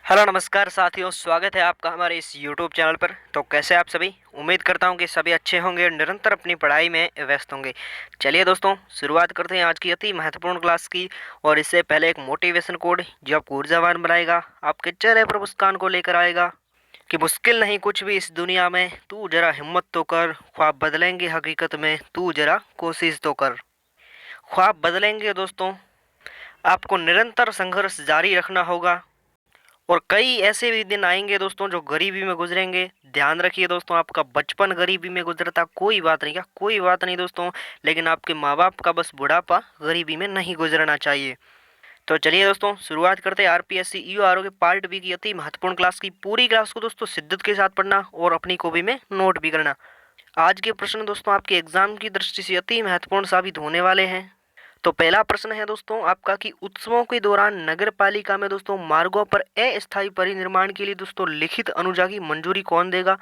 Hello नमस्कार साथियों, स्वागत है आपका हमारे इस यूट्यूब चैनल पर। तो कैसे आप सभी? उम्मीद करता हूं कि सभी अच्छे होंगे और निरंतर अपनी पढ़ाई में व्यस्त होंगे। चलिए दोस्तों, शुरुआत करते हैं आज की अति महत्वपूर्ण क्लास की। और इससे पहले एक मोटिवेशन कोड जो आपको ऊर्जावान बनाएगा, आपके चेहरे पर मुस्कान को लेकर आएगा कि मुश्किल नहीं कुछ भी इस दुनिया में, तू जरा हिम्मत तो कर, ख्वाब बदलेंगे हकीकत में, तू जरा कोशिश तो कर। ख्वाब बदलेंगे दोस्तों, आपको निरंतर संघर्ष जारी रखना होगा। और कई ऐसे भी दिन आएंगे दोस्तों जो गरीबी में गुजरेंगे। ध्यान रखिए दोस्तों, आपका बचपन गरीबी में गुजरता कोई बात नहीं, क्या कोई बात नहीं दोस्तों, लेकिन आपके माँ बाप का बस बुढ़ापा गरीबी में नहीं गुजरना चाहिए। तो चलिए दोस्तों, शुरुआत करते हैं आरपीएससी ईओ आर के पार्ट बी की अति महत्वपूर्ण क्लास की। पूरी क्लास को दोस्तों शिद्दत के साथ पढ़ना और अपनी कॉपी में नोट भी करना। आज के प्रश्न दोस्तों आपके एग्जाम की दृष्टि से अति महत्वपूर्ण साबित होने वाले हैं। तो पहला प्रश्न है दोस्तों आपका कि उत्सवों के दौरान नगर पालिका में दोस्तों मार्गों पर अस्थायी परिनिर्माण के लिए दोस्तों लिखित अनुजा की मंजूरी कौन देगा?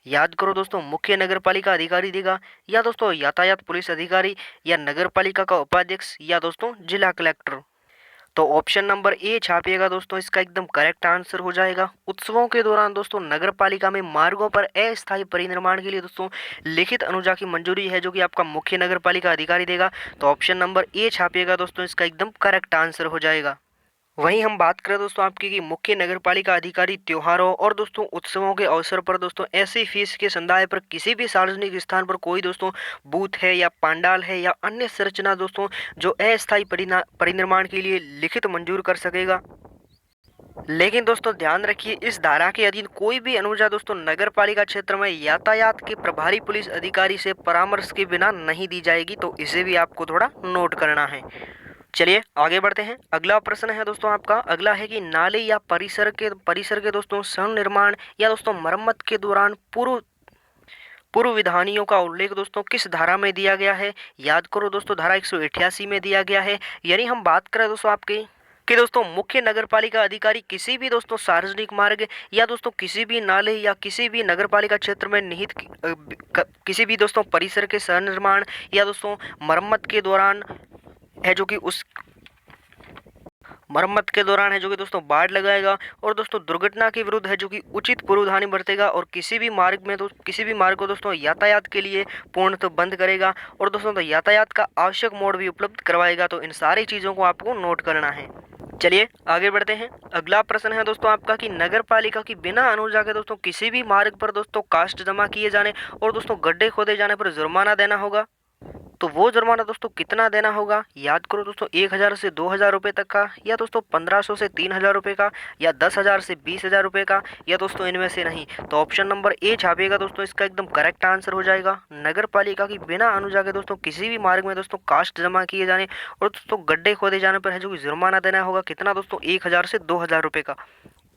याद करो दोस्तों, मुख्य नगर पालिका अधिकारी देगा, या दोस्तों यातायात पुलिस अधिकारी, या नगर पालिका का उपाध्यक्ष, या दोस्तों जिला कलेक्टर। तो ऑप्शन नंबर ए छापिएगा दोस्तों, इसका एकदम करेक्ट आंसर हो जाएगा। उत्सवों के दौरान दोस्तों नगर पालिका में मार्गों पर अस्थायी परिनिर्माण के लिए दोस्तों लिखित अनुजा की मंजूरी है जो कि आपका मुख्य नगर पालिका अधिकारी देगा। तो ऑप्शन नंबर ए छापिएगा दोस्तों, इसका एकदम करेक्ट आंसर हो जाएगा। वहीं हम बात करें दोस्तों आपकी कि मुख्य नगरपालिका अधिकारी त्योहारों और दोस्तों उत्सवों के अवसर पर दोस्तों ऐसी फीस के संदाय पर किसी भी सार्वजनिक स्थान पर कोई दोस्तों बूथ है या पंडाल है या अन्य संरचना दोस्तों जो अस्थायी परिनिर्माण के लिए लिखित मंजूर कर सकेगा। लेकिन दोस्तों ध्यान रखिए, इस धारा के अधीन कोई भी अनुजा दोस्तों नगर पालिका क्षेत्र में यातायात के प्रभारी पुलिस अधिकारी से परामर्श के बिना नहीं दी जाएगी। तो इसे भी आपको थोड़ा नोट करना है। चलिए आगे बढ़ते हैं। अगला प्रश्न है दोस्तों आपका, अगला है कि नाले या परिसर के दोस्तों संनिर्माण या दोस्तों मरम्मत के दौरान पूर्व पूर्व विधानियों का उल्लेख दोस्तों किस धारा में दिया गया है? याद करो दोस्तों, धारा 188 में दिया गया है। यानी हम बात करें दोस्तों आपके कि दोस्तों मुख्य नगरपालिका अधिकारी किसी भी दोस्तों सार्वजनिक मार्ग या दोस्तों किसी भी नाले या किसी भी नगरपालिका क्षेत्र में निहित किसी भी दोस्तों परिसर के संनिर्माण या दोस्तों मरम्मत के दौरान है जो कि उस मरम्मत के दौरान है जो कि दोस्तों बाड़ लगाएगा और दोस्तों दुर्घटना के विरुद्ध है जो कि उचित पूर्वधानी बरतेगा और किसी भी मार्ग में किसी भी मार्ग को दोस्तों यातायात के लिए पूर्णतः बंद करेगा और दोस्तों तो यातायात का आवश्यक मोड भी उपलब्ध करवाएगा। तो इन सारी चीज़ों को आपको नोट करना है। चलिए आगे बढ़ते हैं। अगला प्रश्न है दोस्तों आपका कि नगर पालिका की बिना अनुजा के दोस्तों किसी भी मार्ग पर दोस्तों कास्ट जमा किए जाने और दोस्तों गड्ढे खोदे जाने पर जुर्माना देना होगा। तो वो जुर्माना दोस्तों कितना देना होगा? याद करो दोस्तों, 1000 से 2000 रुपये तक का, या दोस्तों 1500 से 3000 रुपये का, या 10,000 से 20,000 रुपये का, या दोस्तों इनमें से नहीं। तो ऑप्शन नंबर ए छापिएगा दोस्तों, इसका एकदम करेक्ट आंसर हो जाएगा। नगर पालिका की बिना अनुजा के दोस्तों किसी भी मार्ग में दोस्तों कास्ट जमा किए जाने और दोस्तों गड्ढे खोदे जाने पर है जो कि जुर्माना देना होगा कितना दोस्तों? 1000 से 2000 रुपये का।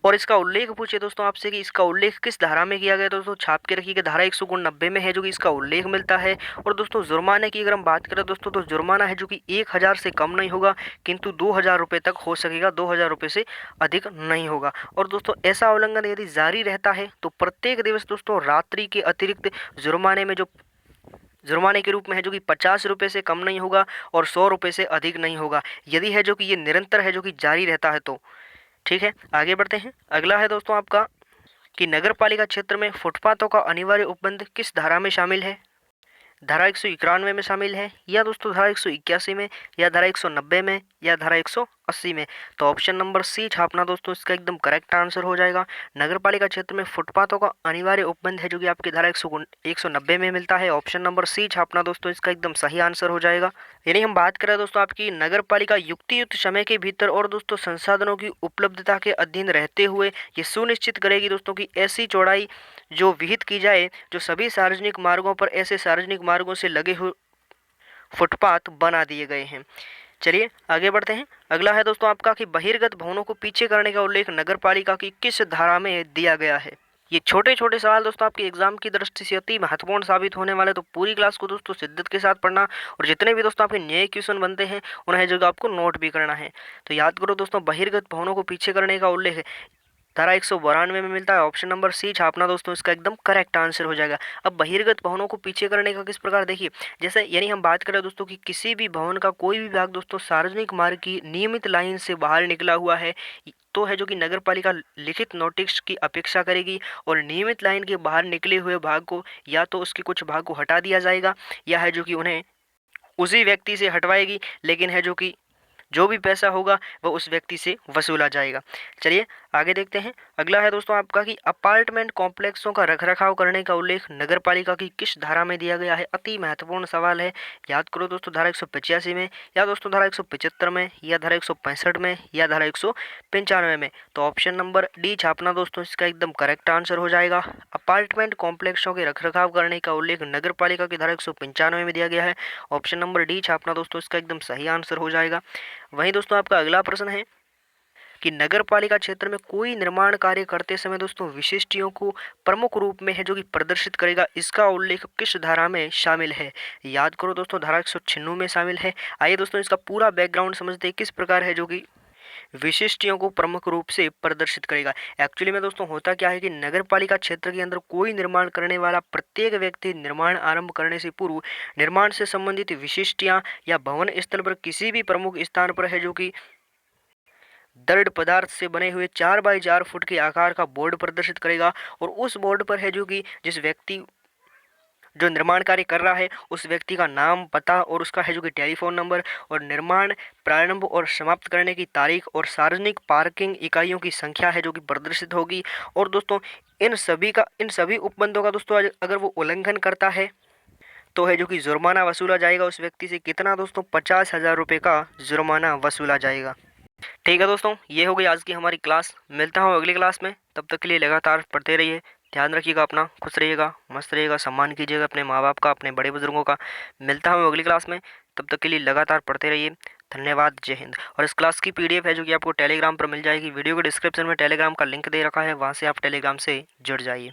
और इसका उल्लेख पूछे दोस्तों आपसे कि इसका उल्लेख किस धारा में किया गया, दोस्तों छाप के रखिए कि धारा 190 में है जो कि इसका उल्लेख मिलता है। और दोस्तों जुर्माने की अगर हम बात करें दोस्तों, तो जुर्माना है जो कि 1000 से कम नहीं होगा किंतु 2000 रुपये तक हो सकेगा, 2000 रुपये से अधिक नहीं होगा। और दोस्तों ऐसा उल्लंघन यदि जारी रहता है तो प्रत्येक दिवस दोस्तों रात्रि के अतिरिक्त जुर्माने में जो जुर्माने के रूप में है जो कि 50 रुपये से कम नहीं होगा और 100 रुपये से अधिक नहीं होगा, यदि है जो कि ये निरंतर है जो कि जारी रहता है तो। ठीक है, आगे बढ़ते हैं। अगला है दोस्तों आपका कि नगर पालिका क्षेत्र में फुटपाथों का अनिवार्य उपबंध किस धारा में शामिल है? धारा 191 में शामिल है, या दोस्तों धारा 181 में, या धारा 190 में, या धारा 180 में। तो ऑप्शन नंबर सी छापना दोस्तों, इसका एकदम करेक्ट आंसर हो जाएगा। नगर पालिका क्षेत्र में फुटपाथों का अनिवार्य उपबंध है जो कि आपकी धारा 190 में मिलता है। ऑप्शन नंबर सी छापना दोस्तों, इसका एकदम सही आंसर हो जाएगा। यानी हम बात करें दोस्तों आपकी नगर पालिका युक्तियुक्त समय के भीतर और दोस्तों संसाधनों की उपलब्धता के अधीन रहते हुए ये सुनिश्चित करेगी दोस्तों कि ऐसी चौड़ाई जो विहित की जाए जो सभी सार्वजनिक मार्गों पर ऐसे सार्वजनिक मार्गों से लगे हुए फुटपाथ बना दिए गए हैं। चलिए आगे बढ़ते हैं। अगला है दोस्तों आपका कि बहिर्गत भवनों को पीछे करने का उल्लेख नगर पालिका की किस धारा में दिया गया है? ये छोटे छोटे सवाल दोस्तों आपके एग्जाम की दृष्टि से अति महत्वपूर्ण साबित होने वाले। तो पूरी क्लास को दोस्तों शिद्दत के साथ पढ़ना और जितने भी दोस्तों आपके नए क्वेश्चन बनते हैं उन्हें जो आपको नोट भी करना है। तो याद करो दोस्तों, बहिर्गत भवनों को पीछे करने का उल्लेख धारा 192 में मिलता है। ऑप्शन नंबर सी छापना दोस्तों, इसका एकदम करेक्ट आंसर हो जाएगा। अब बहिर्गत भवनों को पीछे करने का किस प्रकार, देखिए जैसे यानी हम बात करें दोस्तों कि किसी भी भवन का कोई भी भाग दोस्तों सार्वजनिक मार्ग की नियमित लाइन से बाहर निकला हुआ है तो है जो कि नगर पालिका लिखित नोटिस की अपेक्षा करेगी और नियमित लाइन के बाहर निकले हुए भाग को या तो उसके कुछ भाग को हटा दिया जाएगा या है जो कि उन्हें उसी व्यक्ति से हटवाएगी, लेकिन है जो कि जो भी पैसा होगा वह उस व्यक्ति से वसूला जाएगा। चलिए आगे देखते हैं। अगला है दोस्तों आपका कि अपार्टमेंट कॉम्प्लेक्सों का रखरखाव करने का उल्लेख नगर पालिका की किस धारा में दिया गया है? अति महत्वपूर्ण सवाल है। याद करो दोस्तों, धारा 185 में, या दोस्तों धारा 175 में, या धारा 165 में, या धारा 195 में। तो ऑप्शन नंबर डी छापना दोस्तों इसका एकदम करेक्ट आंसर हो जाएगा। अपार्टमेंट कॉम्प्लेक्सों के रखरखाव करने का उल्लेख नगर पालिका की धारा 195 में दिया गया है। ऑप्शन नंबर डी छापना दोस्तों इसका एकदम सही आंसर हो जाएगा। वहीं दोस्तों आपका अगला प्रश्न है कि नगर पालिका क्षेत्र में कोई निर्माण कार्य करते समय दोस्तों विशिष्टियों को प्रमुख रूप में है जो कि प्रदर्शित करेगा, इसका उल्लेख किस धारा में शामिल है? याद करो दोस्तों, धारा 196 में शामिल है। आइए दोस्तों इसका पूरा बैकग्राउंड समझते हैं, किस प्रकार है जो कि विशिष्टियों को प्रमुख रूप से प्रदर्शित करेगा। एक्चुअली में दोस्तों होता क्या है कि नगर पालिका क्षेत्र के अंदर कोई निर्माण करने वाला प्रत्येक व्यक्ति निर्माण आरंभ करने से पूर्व निर्माण से संबंधित विशिष्टियां या भवन स्थल पर किसी भी प्रमुख स्थान पर है जो कि दृढ़ पदार्थ से बने हुए 4 बाई 4 फुट के आकार का बोर्ड प्रदर्शित करेगा और उस बोर्ड पर है जो कि जिस व्यक्ति जो निर्माण कार्य कर रहा है उस व्यक्ति का नाम, पता और उसका है जो कि टेलीफोन नंबर और निर्माण प्रारंभ और समाप्त करने की तारीख और सार्वजनिक पार्किंग इकाइयों की संख्या है जो कि प्रदर्शित होगी। और दोस्तों इन सभी उपबंधों का दोस्तों अगर वो उल्लंघन करता है तो है जो कि जुर्माना वसूला जाएगा उस व्यक्ति से। कितना दोस्तों? 50,000 रुपये का जुर्माना वसूला जाएगा। ठीक है दोस्तों, ये हो गई आज की हमारी क्लास। मिलता हूँ अगली क्लास में, तब तक के लिए लगातार पढ़ते रहिए। ध्यान रखिएगा अपना, खुश रहिएगा, मस्त रहिएगा, सम्मान कीजिएगा अपने माँ बाप का, अपने बड़े बुजुर्गों का। मिलता हूँ अगली क्लास में, तब तक के लिए लगातार पढ़ते रहिए। धन्यवाद, जय हिंद। और इस क्लास की पीडीएफ है जो कि आपको टेलीग्राम पर मिल जाएगी। वीडियो के डिस्क्रिप्शन में टेलीग्राम का लिंक दे रखा है, वहाँ से आप टेलीग्राम से जुड़ जाइए।